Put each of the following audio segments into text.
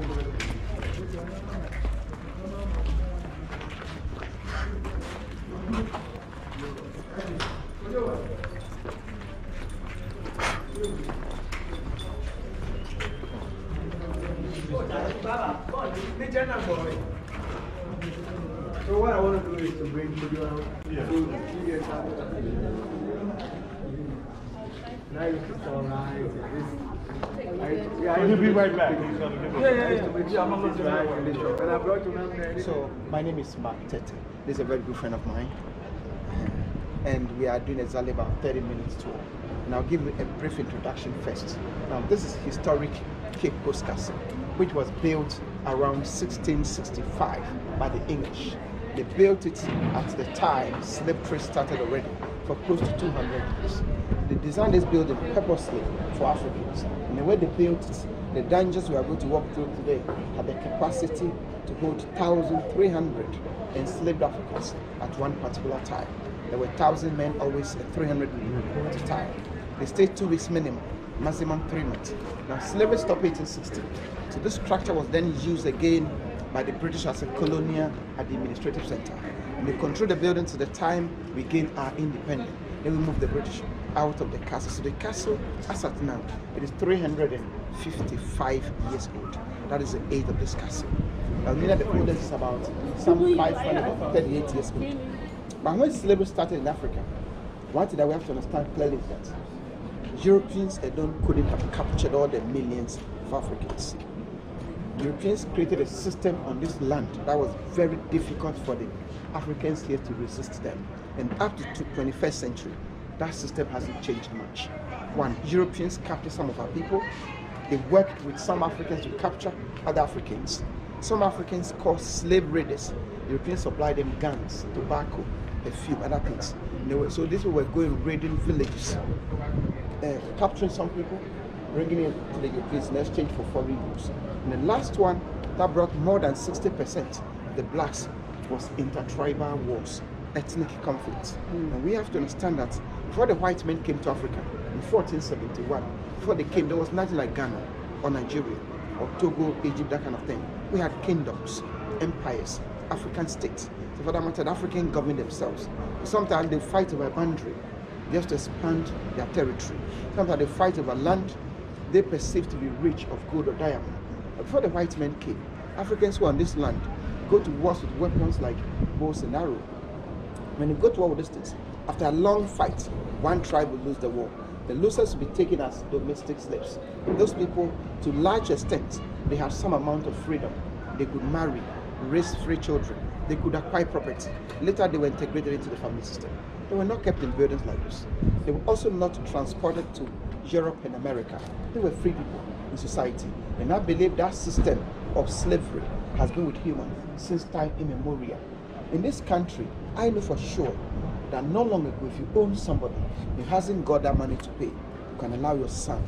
So what I want to do is to bring you around. Now you can all right. He'll be right back. So my name is Mark Tete. This is a very good friend of mine. And we are doing exactly about 30 minutes tour. And I'll give you a brief introduction first. Now this is historic Cape Coast Castle, which was built around 1665 by the English. They built it at the time slave trade started already for close to 200 years. They designed this building purposely for Africans. And the way they built it, the dungeons we are going to walk through today had the capacity to hold 1,300 enslaved Africans at one particular time. There were 1,000 men always and 300 women at a time. They stayed 2 weeks minimum, maximum 3 months. Now slavery stopped 1860. So this structure was then used again by the British as a colonial administrative center. And they controlled the building to the time we gained our independence. Then we moved the British out of the castle. So the castle, as at now, it is 355 years old. That is the age of this castle. Now, the oldest is about some 538 years old. But when slavery started in Africa, one thing that we have to understand clearly is that Europeans alone couldn't have captured all the millions of Africans. Europeans created a system on this land that was very difficult for the Africans here to resist them. And up to the 21st century, that system hasn't changed much. One, Europeans captured some of our people. They worked with some Africans to capture other Africans. Some Africans called slave raiders. Europeans supplied them guns, tobacco, perfume, other things. So these people were going raiding villages, capturing some people, bringing it to the Europeans in exchange for foreign goods. And the last one that brought more than 60% of the blacks was intertribal wars, ethnic conflicts. And we have to understand that before the white men came to Africa in 1471, before they came, there was nothing like Ghana or Nigeria or Togo, Egypt, that kind of thing. We had kingdoms, empires, African states. So for that matter, the African government themselves. Sometimes they fight over a boundary just to expand their territory. Sometimes they fight over land they perceive to be rich of gold or diamond. But before the white men came, Africans who are on this land go to wars with weapons like bows and arrows. When you go to war with these things, after a long fight, one tribe will lose the war. The losers will be taken as domestic slaves. Those people, to large extent, they have some amount of freedom. They could marry, raise free children. They could acquire property. Later, they were integrated into the family system. They were not kept in buildings like this. They were also not transported to Europe and America. They were free people in society. And I believe that system of slavery has been with humans since time immemorial. In this country, I know for sure that not long ago, if you own somebody who hasn't got that money to pay, you can allow your son,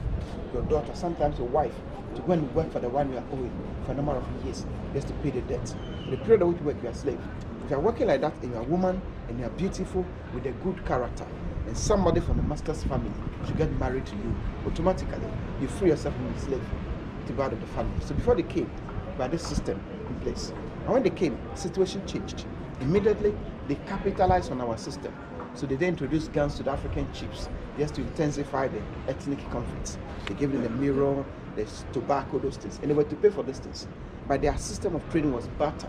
your daughter, sometimes your wife, to go and work for the one you are owing for a number of years just to pay the debt. For the period of which you work, you are a slave. If you are working like that and you are a woman and you are beautiful with a good character, and somebody from the master's family should get married to you, automatically you free yourself from the slave to go out of the family. So before they came, we had this system in place. And when they came, the situation changed. Immediately, they capitalized on our system. So they then introduced guns to the African chiefs just to intensify the ethnic conflicts. They gave them the mirror, the tobacco, those things, and they were to pay for those things. But their system of trading was barter.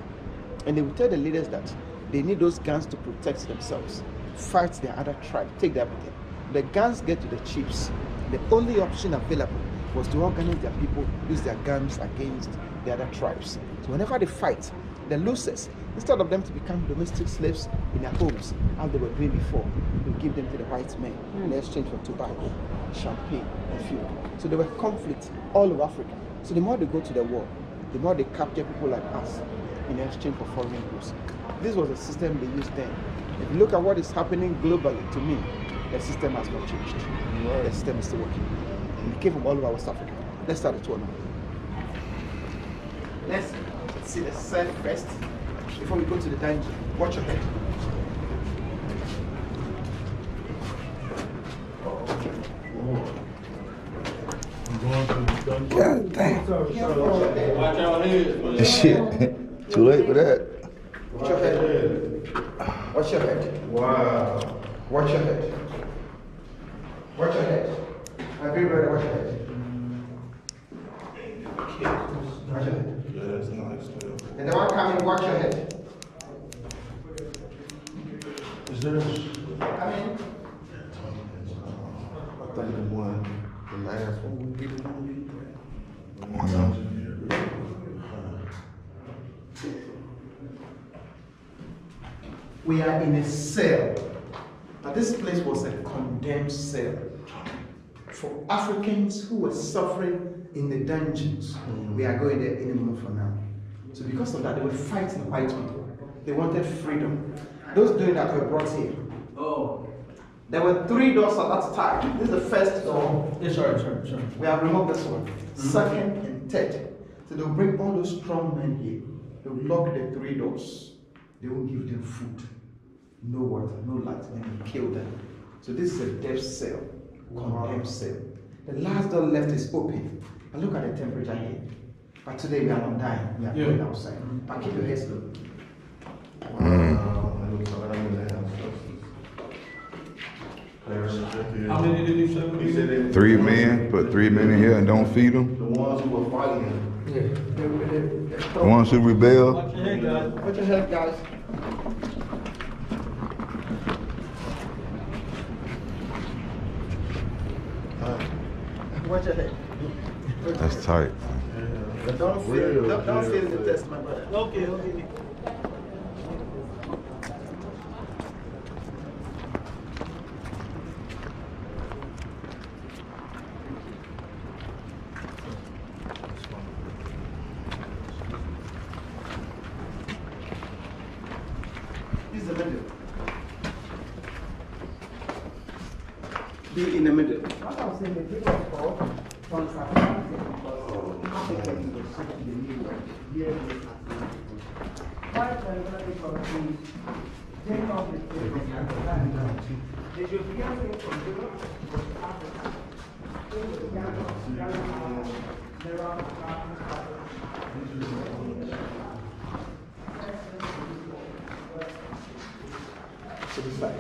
And they would tell the leaders that they need those guns to protect themselves, fight their other tribe, take their everything. The guns get to the chiefs. The only option available was to organize their people, use their guns against the other tribes. So whenever they fight, the losers, instead of them to become domestic slaves in their homes, as they were doing before, they would give them to the white men in exchange for tobacco, champagne, and fuel. So there were conflicts all over Africa. So the more they go to the war, the more they capture people like us in exchange for foreign goods. This was a system they used then. If you look at what is happening globally, to me, the system has not changed. The system is still working. And it came from all over West Africa. Let's start the tour now. Let's see the cell first before we go to the dungeon. Watch your head. God damn. Watch your head, man. Shit. Too late for that. Watch your head. Watch your head. Wow. Watch your head. Watch your head. Everybody watch your head. Watch your head. Yeah, that's nice, man. And the one coming, watch your head. Is this? Come in. I think the one, the last one would be the one we We are in a cell. Now this place was a condemned cell for Africans who were suffering in the dungeons. We are going there in a moment from now. So because of that, they were fighting white people. They wanted freedom. Those doing that were brought here. Oh. There were 3 doors at that time. This is the first door. Yeah, sorry. We have removed this one. Second and third. So they'll bring all those strong men here. They'll lock the 3 doors. They won't give them food, no water, no light, and they kill them. So this is a death cell, condemned cell. The last door left is open. And look at the temperature here. But today we are not dying. We are going outside. But keep your heads low. How many did you say? He said they 3 men, put 3 men in here and don't feed them. the ones who were fighting. The ones who rebel. Watch your head, guys. Watch your head, guys. Watch your head. That's tight. Don't feel the test, my brother. Okay. This is the middle. Be in the middle. What I was saying, the people for transatlantic because Africans were such in the new world. Here we are. Why transatlantic countries take off the state from Africa? The European thing from Europe was Africa. They were Ghana, to the side.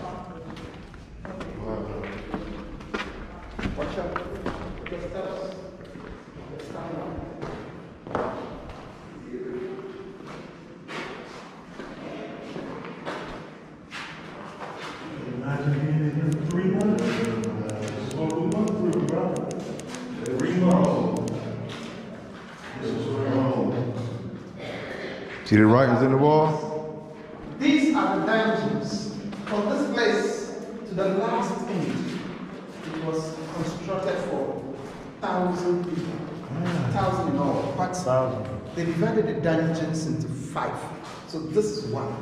Watch out. Imagine being in here for 3 months. It's going to be months for you, bro. 3 months. This is wrong. See the writings in the wall? These are the dungeons. From this place to the last end, it was constructed for 1,000 people. 1,000 in all. But they divided the dungeons into 5. So this is 1.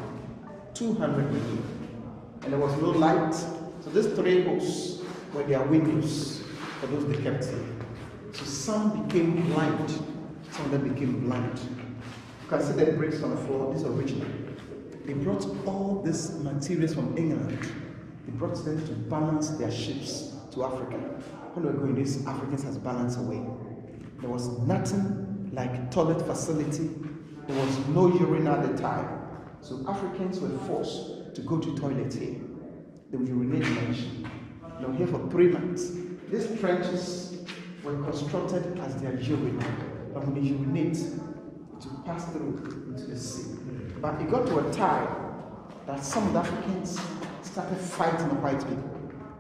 200 people. And there was no light. So these 3 holes were their windows for those they kept here. So some became blind. Some of them became blind. You can see the bricks on the floor. These are original. They brought all these materials from England. They brought them to balance their ships to Africa. When we were going, these Africans has balanced away. There was nothing like toilet facility. There was no urinal at the time. So Africans were forced to go to toilet here. They would urinate in the ocean. They were here for 3 months. These trenches were constructed as their urinal. And when they urinate, it would pass through into the sea. But it got to a time that some of the Africans started fighting the white people.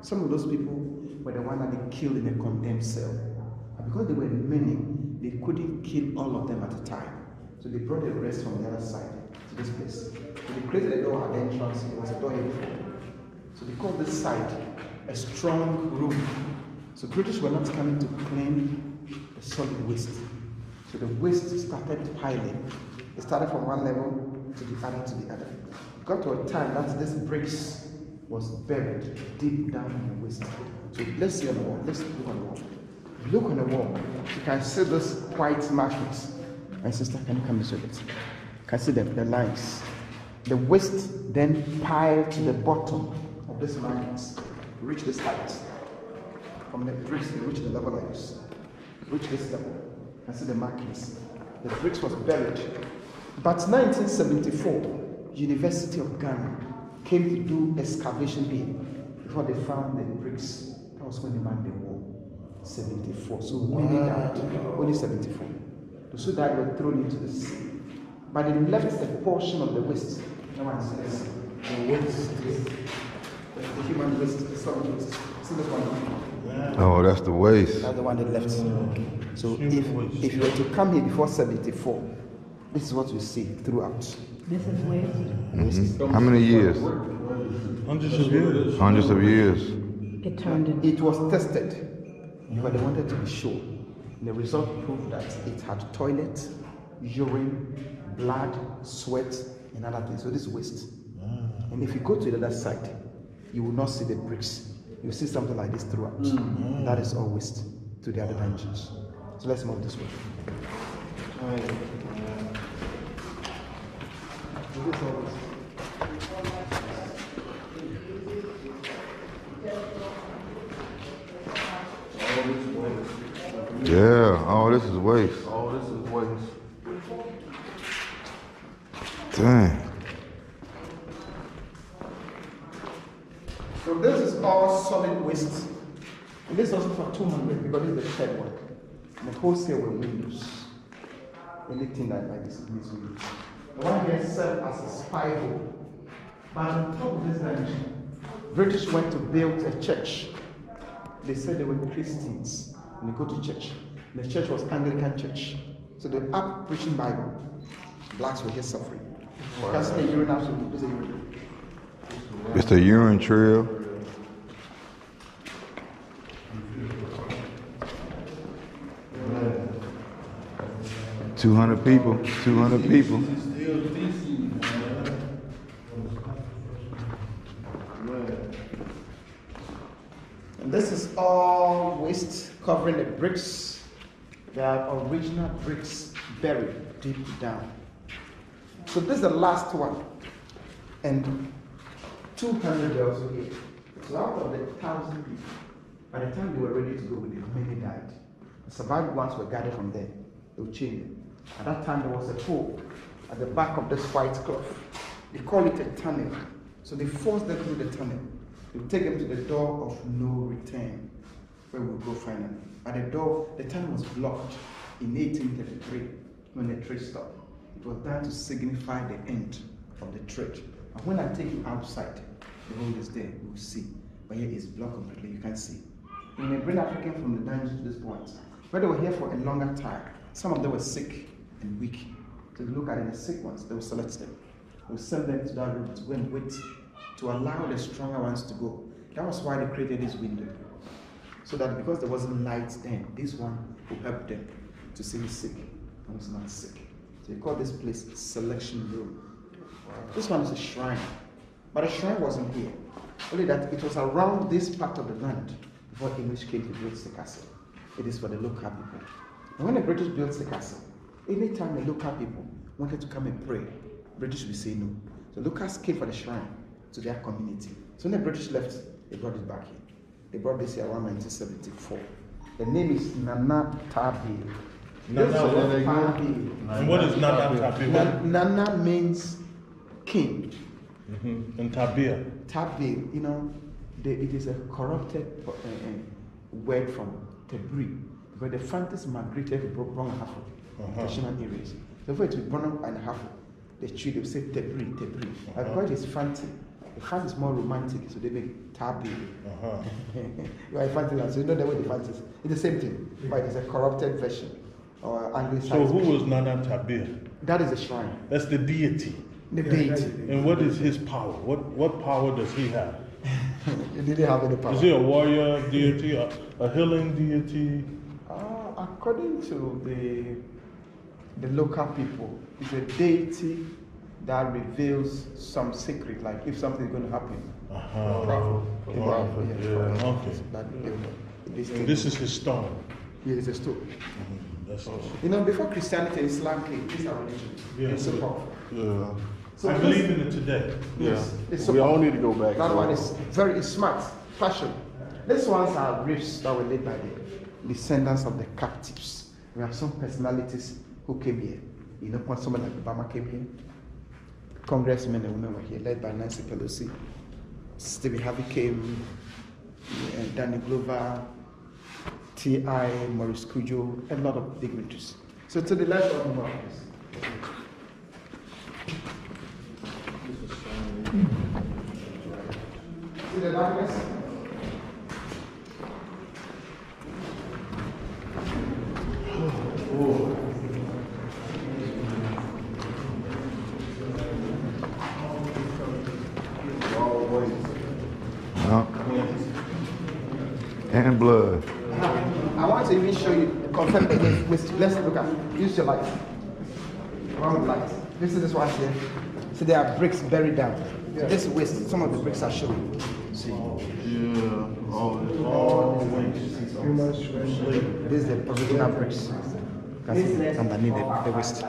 Some of those people were the ones that they killed in a condemned cell. And because there were many, they couldn't kill all of them at a time. So they brought the rest from the other side to this place. So they created a door at the entrance. It was a door here before. So they called this side a strong room. So British were not coming to claim the solid waste. So the waste started piling. It started from one level to the other to the other. It got to a time that this bricks was buried deep down in the waste. So let's see on the wall. Let's look on the wall. If you look on the wall, you can see this white markings. My sister, can you come this way? You can see the lines. The waste then piled to the bottom of this markings. Reach this height. From the bricks, they reach the level like this. Reach this level. You can see the markings. The bricks was buried. But 1974, University of Ghana came to do excavation here before they found the bricks. That was when they manned the wall. 74. So many died. Only 74. Those who died were thrown into the sea. But they left a portion of the waste. No one says the waste. The human waste, the solid waste. See this one? Oh, that's the waste. That's the one they left. So if you were to come here before 74, this is what you see throughout. This is waste. How many years? Hundreds of years. Hundreds of years. It turned into. It was tested, but they wanted to be sure. And the result proved that it had toilet, urine, blood, sweat, and other things. So this is waste. And if you go to the other side, you will not see the bricks. You see something like this throughout. That is all waste to the other dimensions. So let's move this way. Yeah, all this is waste. All this is waste. Dang. So this is all solid waste. And this is also for 200 because this is the third one. And the wholesale were windows. Anything like this is windows. The one here served as a spy hole. But on top of this dimension, British went to build a church. They said they were Christians and they go to church. The church was Anglican church. So they were up preaching Bible. Blacks were here suffering. You can see the urine after this is urine. It's the urine trail. $200 people. 200 people. And this is all waste covering the bricks. There are original bricks buried deep down. So this is the last one. And 200 were also here. So out of the 1,000 people, by the time they were ready to go with it, many died. The survived ones were gathered from there. They were chained. At that time, there was a hole at the back of this white cloth. They call it a tunnel. So they forced them through the tunnel. They would take them to the door of no return, where we would go finally. At the door, the tunnel was blocked in 1833 when the trade stopped. It was done to signify the end of the trade. And when I take you outside, the road is there, you will see. But here it's blocked completely, you can't see. When they bring Africans from the dungeon to this point, when they were here for a longer time, some of them were sick and weak. So to look at the sick ones, they will select them. They will send them to that room to go and wait to allow the stronger ones to go. That was why they created this window. So that because there wasn't light then, this one will help them to see who's sick and who's not sick. So they call this place selection room. This one is a shrine. But the shrine wasn't here. Only that it was around this part of the land before English came to build the castle. It is for the local people. And when the British built the castle, anytime the local people wanted to come and pray, British would say no. So locals came for the shrine to their community. So when the British left, they brought it back here. They brought this here around 1974. The name is Nana Tabi. And what is Nana Tabi? Nana means king. And Tabia? Tabi, you know, it is a corrupted word from Tebri, where the Fantas migrated from Brong-Ahafo, traditional areas. Therefore, it will be Brong and Ahafo. The tree, they will say Tebri. Because it is Fanti. The Fant is more romantic, so they make Tabi. You are a Fanti, so you know the way the Fant is. It's the same thing, but it's a corrupted version. Or Anglicized So who version. was Nana Tabia? That is the shrine. That's the deity. The deity. And what is his power? What power does he have? He didn't have any power. Is he a warrior deity, a healing deity? According to the local people, it's a deity that reveals some secret, like if something is going to happen. This is his stone. Yeah, it's a stone. That's You know, before Christianity and Islam came, this is our religion. It's so powerful. Yeah. So I believe in it today. Yes, it's so We all powerful. need to go back. That one is very smart, fashion. These ones are rifts that were laid by the descendants of the captives. We have some personalities who came here. You know, when someone like Obama came here, congressmen and women were here, led by Nancy Pelosi. Stephen Harvey came, Danny Glover, T.I., Maurice Cujo, a lot of dignitaries. So to the left of me, see the darkness? And blood. I want to even show you, confirm the waste. Let's look at it. Use your light. One with light. This is this one here. So there are bricks buried down. So this is waste. Some of the bricks are showing. See? Yeah, all waste. This is the provisional bricks. You can see it's underneath the waste.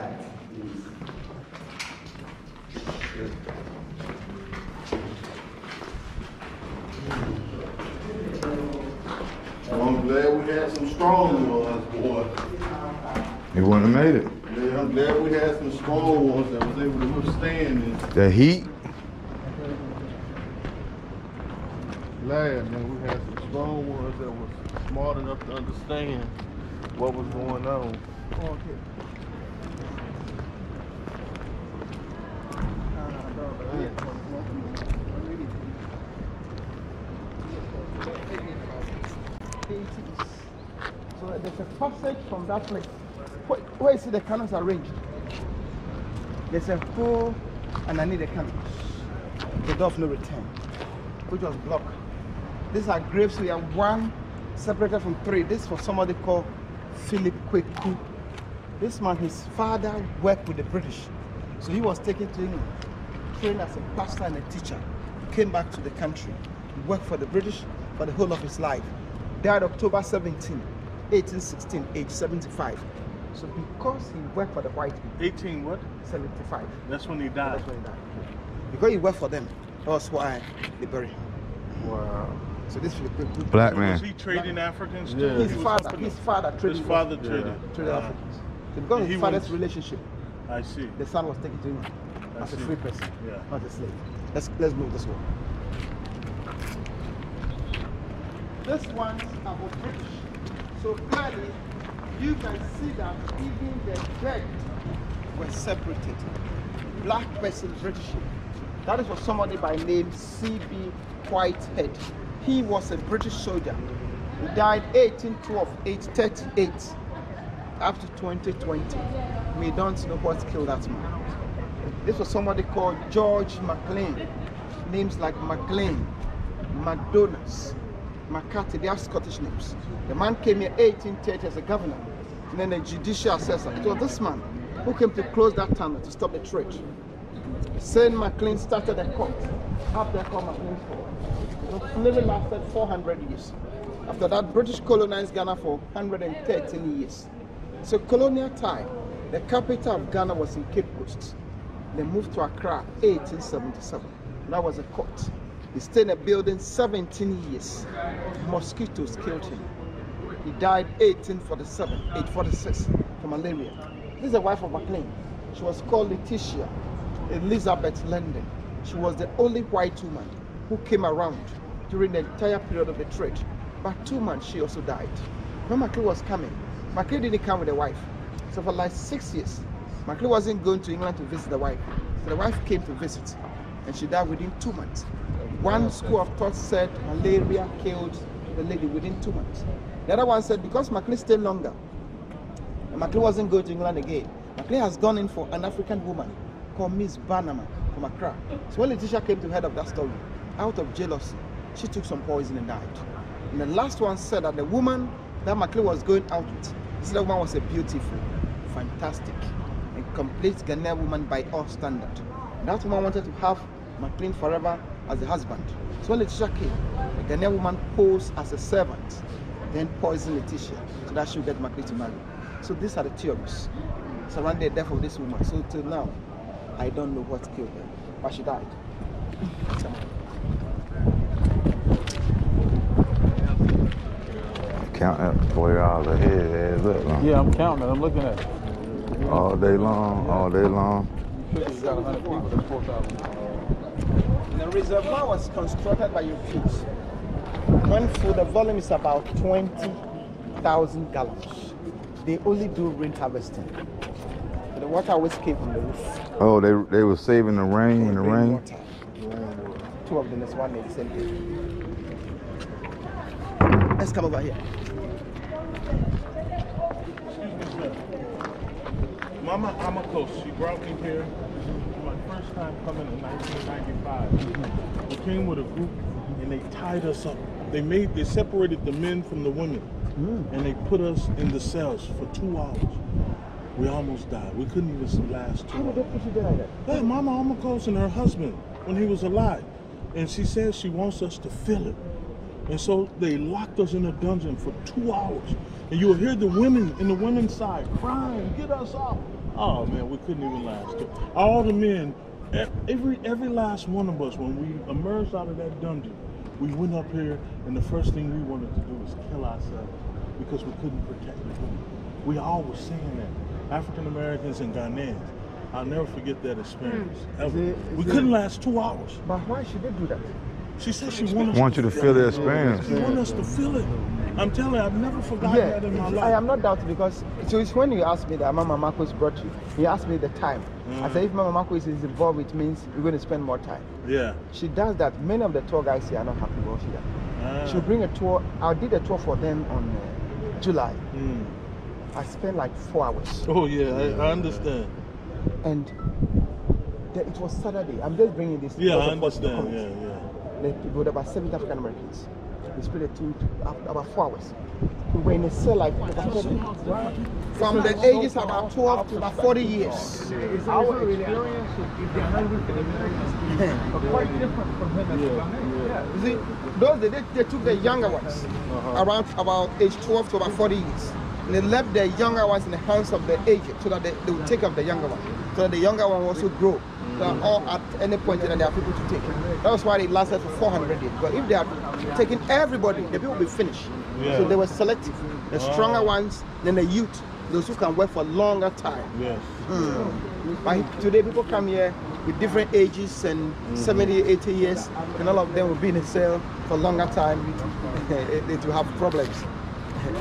I'm glad we had some strong ones, boy. You wouldn't have made it. Yeah, I'm glad we had some strong ones that was able to withstand this. The heat. Glad, man, we had some strong ones that was smart enough to understand what was going on. So there's a passage from that place. Where you see the cannons arranged? There's a hole underneath the cannons. The door of no return, which was blocked. These are graves. We have one separated from three. This was somebody called Philip Kweku. This man, his father worked with the British. So he was taken to England, trained as a pastor and a teacher. He came back to the country. He worked for the British for the whole of his life. Died October 17, 1816, age 75. So because he worked for the white people. 18 what? 75. That's when he died. That's when he died. Because he worked for them, that's why they buried him. Wow. So this is the Black Was man. he trading Africans too? His He was father helping them? traded. His father traded. Traded Africans. So because of He his father's was- relationship, I see. the son was taken to him I as a see. free person, Yeah. not a slave. Let's move this one. This one's about British. So clearly, you can see that even the dead were separated. Black person, British. That is for somebody by name C.B. Whitehead. He was a British soldier. He died 1812, age 38, up to 2020. We don't know what killed that man. This was somebody called George MacLean. Names like MacLean, McDonald's, McCarthy, they are Scottish names. The man came here 1830 as a governor, and then a judicial assessor. It was this man who came to close that tunnel to stop the trade. Saint MacLean started a court, up there called MacLean's Court. The slavery lasted 400 years. After that, British colonized Ghana for 113 years. So colonial time, the capital of Ghana was in Cape Coast. They moved to Accra 1877. That was a court. He stayed in a building 17 years. Mosquitoes killed him. He died 1847, 1846 from malaria. This is the wife of MacLean. She was called Letitia Elizabeth London. She was the only white woman who came around during the entire period of the trade. But 2 months she also died. When MacLean was coming, MacLean didn't come with a wife. So for like 6 years, MacLean wasn't going to England to visit the wife. So the wife came to visit, and she died within 2 months. One school of thought said malaria killed the lady within 2 months. The other one said because MacLean stayed longer, and MacLean wasn't going to England again, MacLean has gone in for an African woman called Miss Bannerman from Accra. So when Letitia came to head of that story, out of jealousy, she took some poison and died. And the last one said that the woman that MacLean was going out with, he said that woman was a beautiful, fantastic, and complete Ghanaian woman by all standard. That woman wanted to have MacLean forever as a husband. So when Letitia came, the Ghanaian woman posed as a servant, then poisoned Letitia so that she would get MacLean to marry. So these are the theories surrounding the death of this woman. So till now, I don't know what killed her, but she died. Count that $40 a head. Look, man. Yeah, I'm counting it. I'm looking at it. All day long, all day long. This got 100 people, that's 4,000. The reservoir was constructed by Europeans. When full, the volume is about 20,000 gallons. They only do rain harvesting. The water always came from the roof. Oh, they were saving the rain in the rain. Water. Two of them, there's one in the same thing. Let's come over here. Mama Amakos, she brought me here my first time coming in 1995. We came with a group and they tied us up. They separated the men from the women and they put us in the cells for 2 hours. We almost died. We couldn't even last 2 hours. How did they put you there like that? Yeah, Mama Amakos and her husband when he was alive. And she said she wants us to feel it. And so they locked us in a dungeon for 2 hours. And you'll hear the women in the women's side crying, get us out. Oh man, we couldn't even last. All the men, every last one of us, when we emerged out of that dungeon, we went up here and the first thing we wanted to do was kill ourselves because we couldn't protect the women. We all were saying that. African Americans and Ghanaians. I'll never forget that experience. Ever. We couldn't last 2 hours. But why should they do that? She said she wanted Want you to feel the experience. She wanted us to feel it. I'm telling you, I've never forgotten that in my life. I am not doubting because so it's when you asked me that Mama Marcos brought you, he asked me the time. I said if Mama Marcos is involved, it means we're going to spend more time. Yeah. She does that. Many of the tour guys here are not happy about she. She'll bring a tour. I did a tour for them on July. I spent like 4 hours. Oh yeah, I understand. And it was Saturday. I'm just bringing this. Yeah, I understand. Yeah. With about 7 African Americans. We spent about 4 hours. We were in a cell like from the ages of about 12 to about 40 years. Our experience, if they're hungry for the Americans, are quite different from them. You see, those they took the younger ones around about age 12 to about 40 years. And they left the younger ones in the hands of the aged so that they would take up the younger one. So that the younger one will also grow. So that all at any point in there are people to take. That was why they lasted for 400 years. But if they had taken everybody, the people would be finished. Yeah. So they were selective. The stronger ones, then the youth, those who can work for a longer time. Yes. But today people come here with different ages and 70, 80 years, and all of them will be in a cell for a longer time. They will have problems.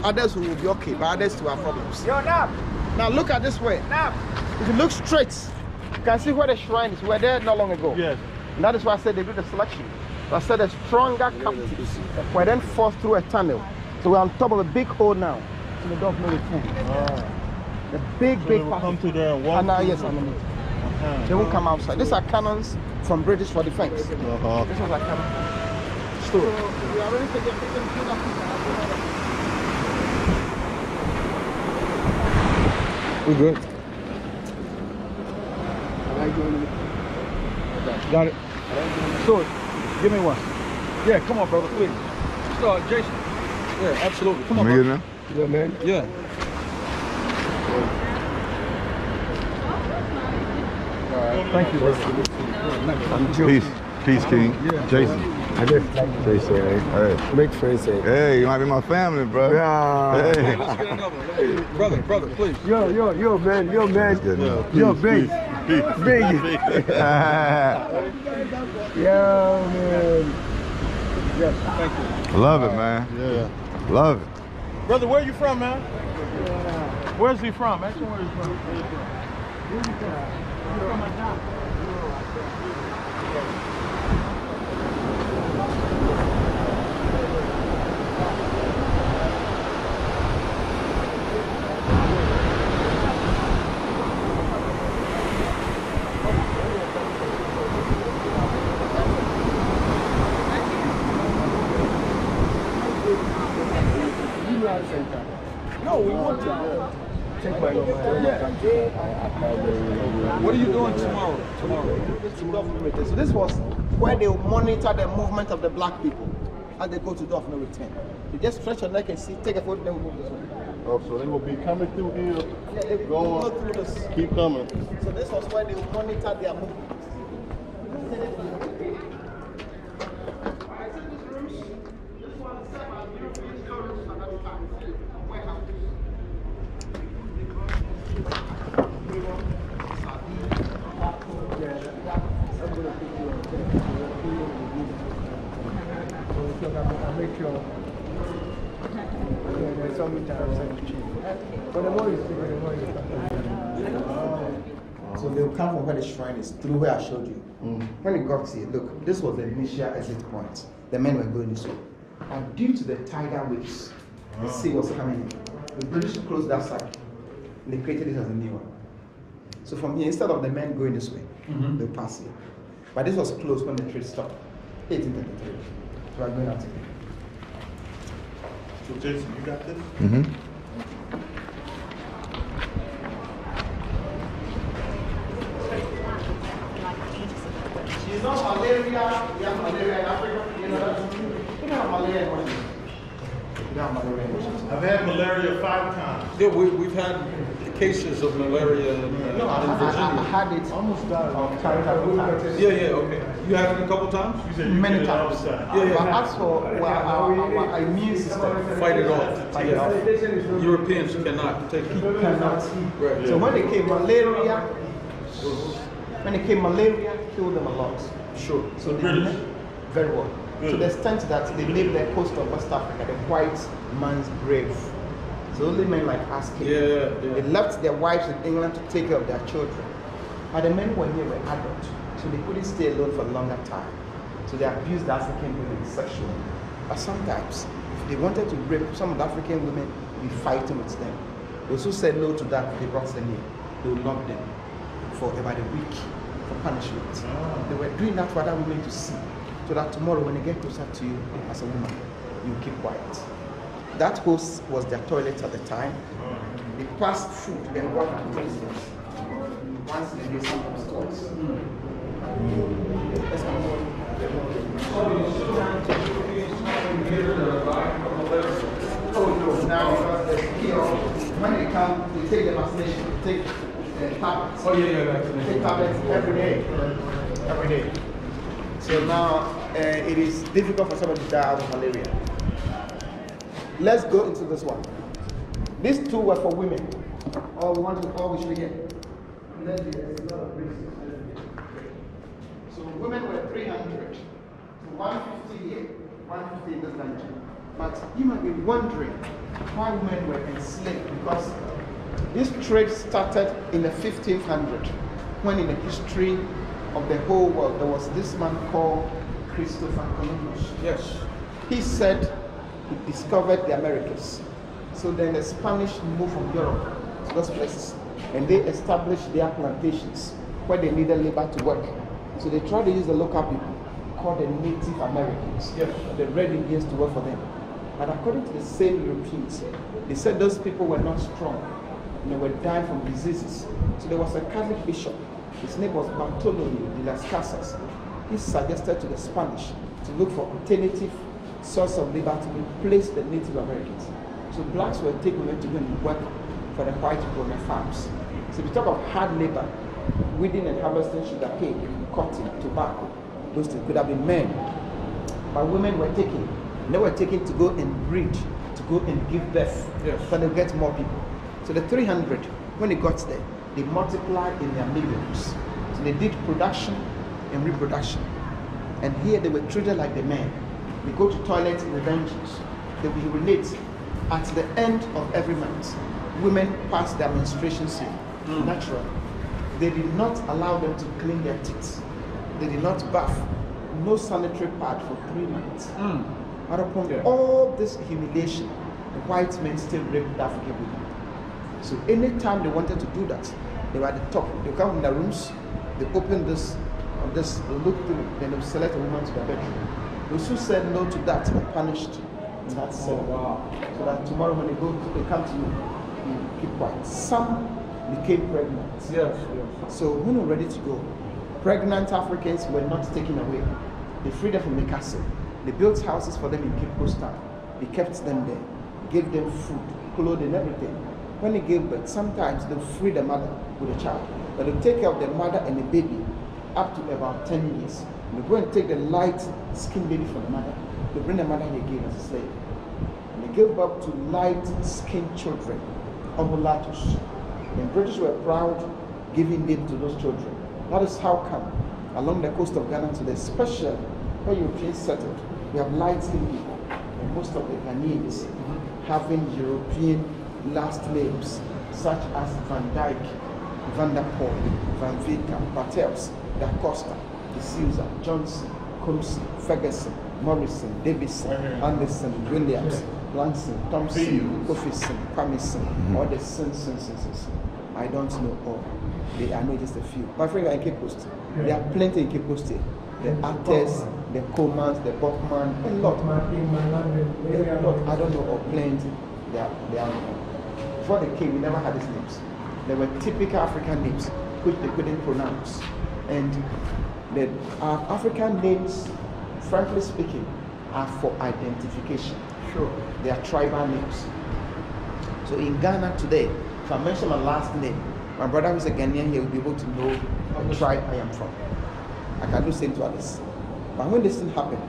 Others will be okay, but others will have problems. Yo, Nap! Now look at this way. Nap! If you look straight, you can see where the shrine is. We were there not long ago. Yes. And that is why I said they do the selection. So I said the stronger captives were then forced through a tunnel. So we're on top of a big hole now. To the door of no return. The big So they will passage. come to there and walk. Yes, underneath. They won't come outside. These are cannons from British for defense. This was a cannon. So we are already taking We're good. Got it. So, give me one. Yeah, come on, brother, please. Jason. Yeah, absolutely. Come on, Let me bro. get in Yeah, man. Yeah. All right. Thank you, brother. there. Peace, King. Jason. Jason, hey. Make friends, say. Hey, you might be my family, bro. Yeah. Hey. Let's get another one. Hey, brother, please. Yo, man. Let's get another. Yo, big. Big. Yo, man. Yes, thank you. Love it, man. Yeah. Love it. Brother, where you from, man? Where's he from? Ask him where he's from. No, we want to take my What are you doing tomorrow? So this was where they monitor the movement of the black people as they go to door of no return. You just stretch your neck and see, take a photo, then we move this way. Oh, so they will be coming through here. Yeah, they Go go through this. Keep coming. So this was where they monitor their movement. pure. There's so many times I change. But the more you see, the more you So they'll come from where the shrine is, through where I showed you. When it got here, look, this was the initial exit point. The men were going this way. And due to the tidal waves, the sea was coming in. The British closed that side. And they created it as a new one. So from here, instead of the men going this way, they'll pass here. But this was closed when the trade stopped. 1833. So I'm going out today. So Jason, you got this? You know malaria, we have malaria in Africa, you know that? We don't have malaria in Washington. We don't have malaria in Washington. I've had malaria 5 times. Yeah, we've had cases of malaria in No, I Virginia. had it almost died. Yeah, okay. You had it a couple times? You said you Many get it all times. the time. Yeah. But as for our immune system, Fight it off. Fight it off. Europeans cannot take it. cannot. Right. So when they came malaria, killed them a lot. Sure. So they British. very well. Good. To the extent that they named the coast of West Africa the white man's grave. So only men like us came. They left their wives in England to take care of their children. But the men who were here were adults, so they couldn't stay alone for a longer time. So they abused the African women sexually. But sometimes, if they wanted to rape some of the African women, we fighting with them. Those who said no to that, they brought them here. They would lock them for about a week for punishment. They were doing that for other women to see, so that tomorrow when they get closer to you as a woman, you keep quiet. That house was their toilet at the time. They passed food and water to residents. Once they did some stores. Let's come on. Oh no, now when they come, they take the vaccination, they take tablets. Oh yeah, vaccination. Take tablets every day. Every day. So now it is difficult for somebody to die out of malaria. Let's go into this one. These two were for women. All we should get. So women were 300. So 150 here, 150 in this country. But you might be wondering why women were enslaved, because this trade started in the 1500s, when in the history of the whole world there was this man called Christopher Columbus. Yes. He said he discovered the Americas. So then the Spanish moved from Europe to those places, and they established their plantations where they needed labor to work. So they tried to use the local people, called the Native Americans, the Red Indians, to work for them. But according to the same Europeans, they said those people were not strong, and they were dying from diseases. So there was a Catholic bishop, his name was Bartolomeu de las Casas. He suggested to the Spanish to look for alternative source of labor to replace the Native Americans. So blacks were taken to go and work for the white people on their farms. So if you talk of hard labor, weeding and harvesting sugarcane, cotton, tobacco, those things could have been men. But women were taken. They were taken to go and breed, to go and give birth, so they get more people. So the 300, when they got there, they multiplied in their millions. So they did production and reproduction. And here they were treated like the men. They go to toilets in the dungeons. They will urinate. At the end of every month, women pass their menstruations here, naturally. They did not allow them to clean their teeth. They did not bath. No sanitary pad for 3 months. But upon all this humiliation, the white men still raped the African women. So anytime they wanted to do that, they were at the top. They come in their rooms, they open this, they look through, then they would select a woman to their bedroom. Those who said no to that were punished in that cell. So that tomorrow when they come to you, you keep quiet. Some became pregnant. Yes. So when we were ready to go, pregnant Africans were not taken away. They freed them from the castle. They built houses for them in Cape Coast Town. They kept them there, gave them food, clothing, everything. When they gave birth, sometimes they'll free the mother with a child, but they'll take care of the mother and the baby up to about 10 years. They go and take the light-skinned baby from the mother. They bring the mother here again as a slave. And they gave birth to light-skinned children, ambulatus. And British were proud giving name to those children. That is how come along the coast of Ghana to the special where Europeans settled, we have light-skinned people. most of the Ghanaians having European last names such as Van Dyke, Van der Poel, Van Vita, Bartels, Da Costa, De Souza, Johnson, Combs, Ferguson, Morrison, Davison, Anderson, Williams, Lanson, Thompson, Coffison, Pamison, all the sins. I don't know all. I know just a few. My friend are in Cape Coast. There are plenty in Cape Coast here. The actors, the Comans, the Bachman, a lot. I don't know, or plenty. They are before they came, we never had these names. They were typical African names, which they couldn't pronounce. And our African names, frankly speaking, are for identification. Sure. They are tribal names. So in Ghana today, if I mention my last name, my brother who's a Ghanaian here will be able to know the tribe I am from. I can do the same to others. But when this thing happened,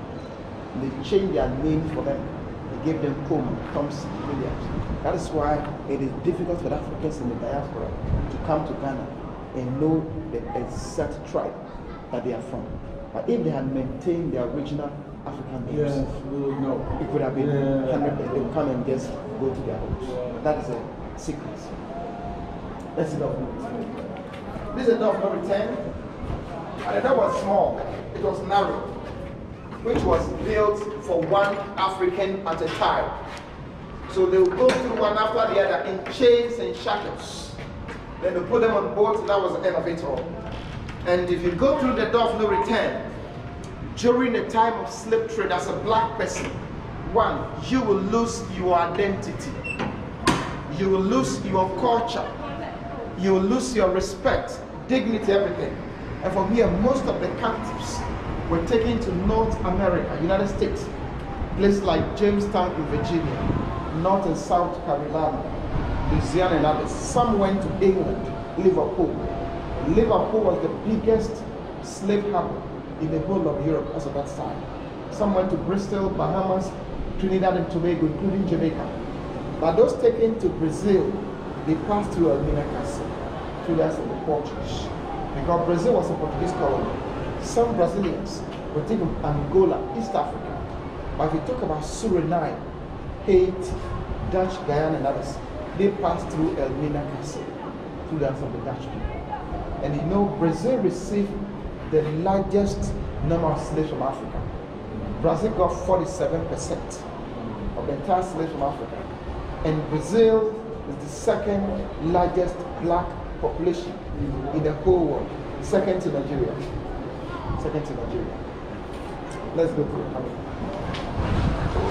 they changed their name for them. They gave them Coleman, Thompson, Williams. That is why it is difficult for Africans in the diaspora to come to Ghana and know the exact tribe that they are from. But if they had maintained their original African names, it could have been 100%. They would come and just go to their homes. That is a secret. That's a door of no return. This is a door of no return. And the door was small. It was narrow, which was built for one African at a time. So they would go through one after the other in chains and shackles. Then they put them on boats. That was the end of it all. And if you go through the door of no return, during the time of slave trade as a black person, one, you will lose your identity. You will lose your culture. You will lose your respect, dignity, everything. And from here, most of the captives were taken to North America, United States, places like Jamestown in Virginia, North and South Carolina, Louisiana and others. Some went to England, Liverpool. Liverpool was the biggest slave harbor in the whole of Europe as of that time. Some went to Bristol, Bahamas, Trinidad and Tobago, including Jamaica. But those taken to Brazil, they passed through Elmina Castle, through the hands of the Portuguese. Because Brazil was a Portuguese colony. Some Brazilians were taken from Angola, East Africa. But if you talk about Suriname, Haiti, Dutch, Guyana and others, they passed through Elmina Castle, through the hands of the Dutch people. And you know, Brazil received the largest number of slaves from Africa. Brazil got 47% of the entire slaves from Africa. And Brazil is the second largest black population in the whole world. Second to Nigeria. Second to Nigeria. Let's go through it.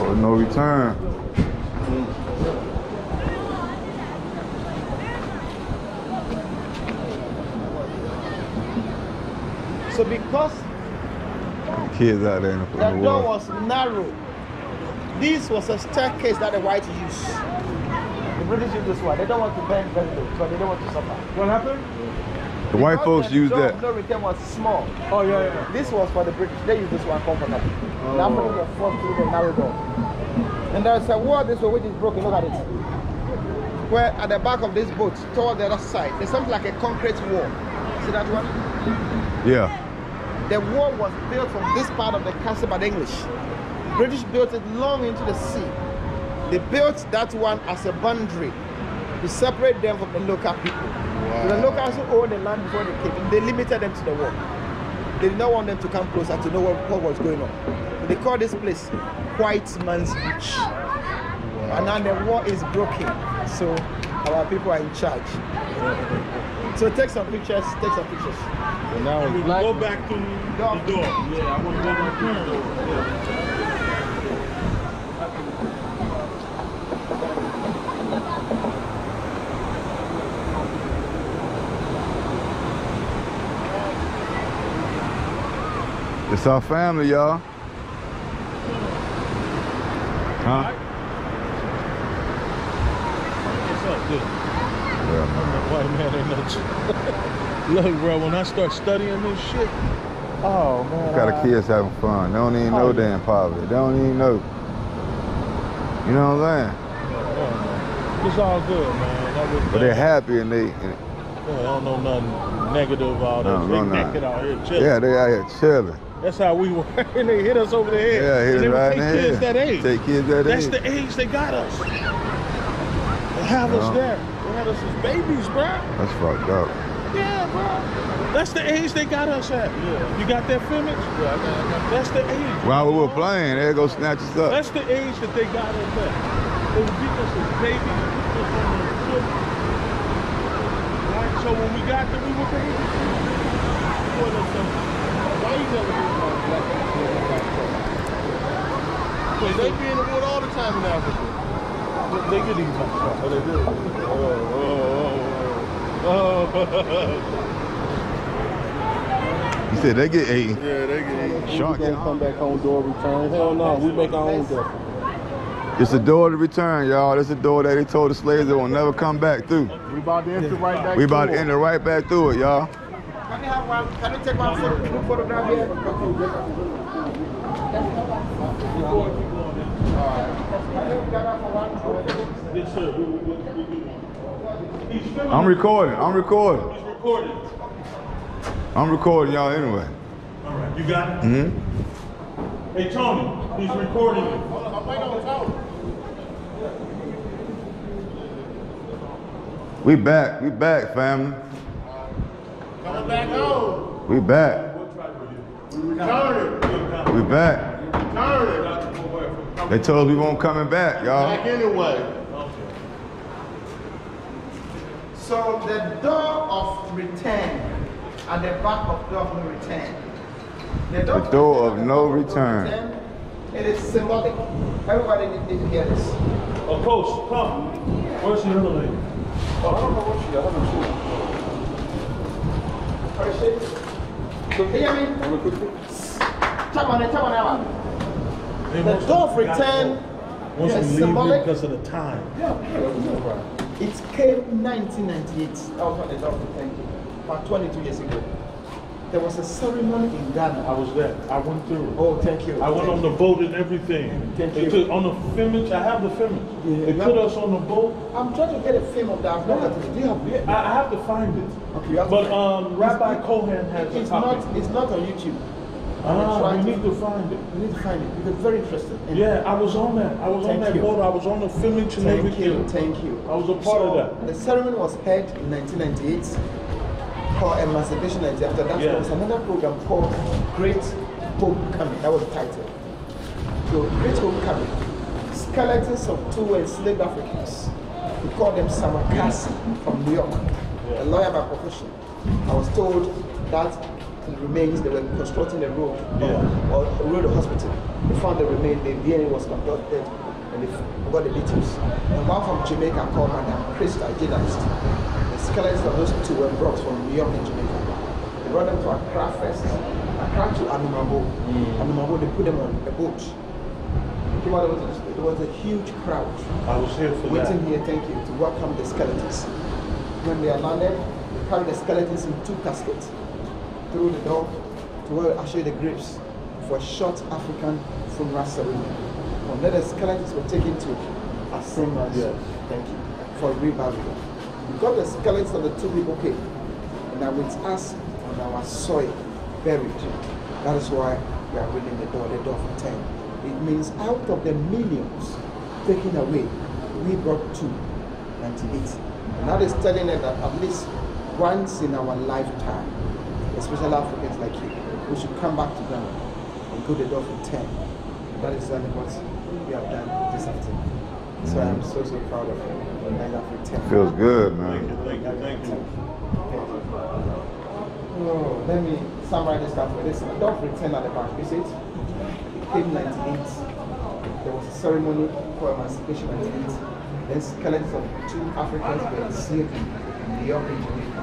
Oh, no return. So because Kids out there in the the door world. was narrow, this was a staircase that the white use. The British use this one. They don't want to bend very low, so they don't want to suffer. What happened? The white folks use The door that. of no return was small. Oh, yeah. This was for the British. They use this one comfortably. The Africans were forced through the narrow door. And there's a wall this way which is broken. Look at it. Where at the back of this boat, toward the other side, there's something like a concrete wall. See that one? Yeah. The wall was built from this part of the castle by the English. British built it long into the sea. They built that one as a boundary to separate them from the local people. So the locals who owned the land before they came, they limited them to the wall. They did not want them to come closer to know what was going on. They call this place White Man's Beach. And now the wall is broken, so our people are in charge. So take some pictures, take some pictures. And now it's black. Go back to the door. Yeah, I want to go back to the door. Yeah. It's our family, y'all. Huh? What's up, dude? Yeah. White man ain't no Look, bro, when I start studying this shit, Oh man. Got the kids having fun. They don't even know they're in poverty. They don't even know. You know what I'm saying? it's all good, man. But they're happy and Yeah, I don't know nothing negative out there. They naked out here chilling. Yeah, they out here chilling. That's how we were. And they hit us over the head. Yeah, hit us right in the head. Kids that age. Take kids that That's age. the age they got us. They have us there. They had us as babies, bro. That's fucked up. Yeah, bro. That's the age they got us at. Yeah. You got that image? Yeah, I got. That's the age. While we were playing, they go snatch us up. That's the age that they got us at. They would beat us as babies, beat us on the foot. Right? So when we got them, we were babies. Why you never hear about black people? Because they be in the wood all the time in Africa. They get these stuff. Oh, they do. You said they get eaten. Yeah, they get eaten. Shark We gonna come back home, door return. Hell no, we make our own door. It's the door to return, y'all. It's the door that they told the slaves they will never come back through. We about to enter right back. We about to enter right back through it, y'all. Can you have one? Can you take one photograph here? Yes, sir. I'm recording. I'm recording. He's recording. I'm recording y'all anyway. All right, you got it? Mm-hmm. Hey, Tony, he's recording you. I'm waiting on Tony. We back, family. Coming back home. We back. Returning. We back. Returning. They told us we won't coming back, y'all. Back anyway. So the door of return at the back of door of no return. The door of no return. It is symbolic. Everybody need to hear this. Oh, Coach, come. Where's the other lady? Oh, I don't know what she is. I haven't seen her. So hear me? Tap on it. The door of return Once is we leave symbolic. because of the time. It came 1998. That was when the door of return came. About 22 years ago. There was a ceremony in Ghana. I was there. I went through. Oh, thank you. I went on the boat and everything. Thank They you. took on the filmage. I have the filmage. Yeah. They put us on the boat. I'm trying to get a film of that. Do you have it? I have to find it. Okay, you have to But find it. Rabbi Cohen has a It's copy. it's not on YouTube. We need to find it. You need to find it. It's very interesting. And Yeah, I was on that. I was on Thank that you. boat. I was on the filmage and Thank everything. you, thank you. I was a part of that. The ceremony was held in 1998 for Emancipation Nigeria. After that, Yeah. there was another program called Great Homecoming. That was the title. So, Great Homecoming. Skeletons of two enslaved Africans. We call them Samakasi from New York. A lawyer by profession. I was told that the remains, they were constructing a road or a road hospital. They found the remains, the DNA was conducted, and they got the details. And one from Jamaica called Madame Krista, a journalist. The skeletons of those two were brought from New York and Jamaica. They brought them to Accra first, Accra to Anumabo. Anumabo, they put them on a boat. There was a huge crowd. I was here for that. Waiting here, thank you, to welcome the skeletons. When they are landed, they carried the skeletons in two caskets through the door to where I show you the graves for a short African funeral ceremony. And then the skeletons were taken to Asemas, thank you, for reburial. We got the skeletons of the two people came and are with us on our soil, buried. That is why we are reading the door of 10. It means out of the millions taken away, we brought 298. And that is telling us that at least once in our lifetime, especially Africans like you, we should come back to Ghana and go to the door for 10. And that is exactly what we have done this afternoon. So I'm so proud of you. Feels good, man. Thank you. Oh, let me summarize this stuff for this. The door of return at the back, you see it? It came 98. There was a ceremony for emancipation 98. Then skeletons of two Africans were enslaved in New York and Jamaica.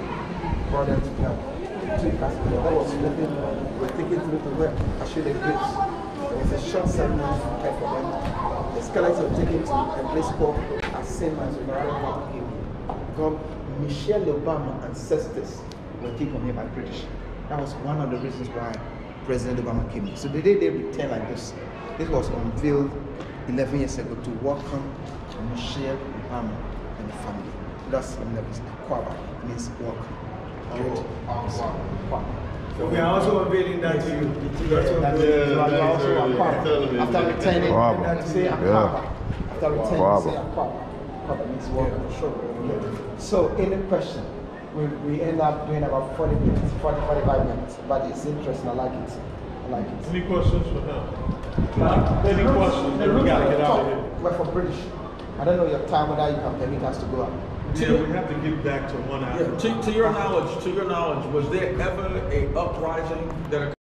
Brought them to Ghana. Two caskets. That was looking, we're taken through to where I showed the graves. There was a short ceremony for them. The skeletons were taken to a place called Asemas, called Michelle Obama ancestors were taken here by British. That was one of the reasons why President Obama came here. So the day they returned like this was unveiled 11 years ago to welcome Michelle Obama and the family. That's another reason. Akwaba means walk. Good. Akwaba. So we are also unveiling that to you. After returning, Akwaba. say Yeah. Akwaba. After returning, Akwaba. say Akwaba. Akwaba means walk. So, any question? We end up doing about 40 minutes, 45 minutes, but it's interesting. I like it. I like it. Any questions for him? Any questions? The We rooms gotta at the get out top of here. were for British. I don't know your time whether you can permit us to go up. Yeah, we have to get back to 1 hour. Yeah, to your knowledge, was there ever a uprising that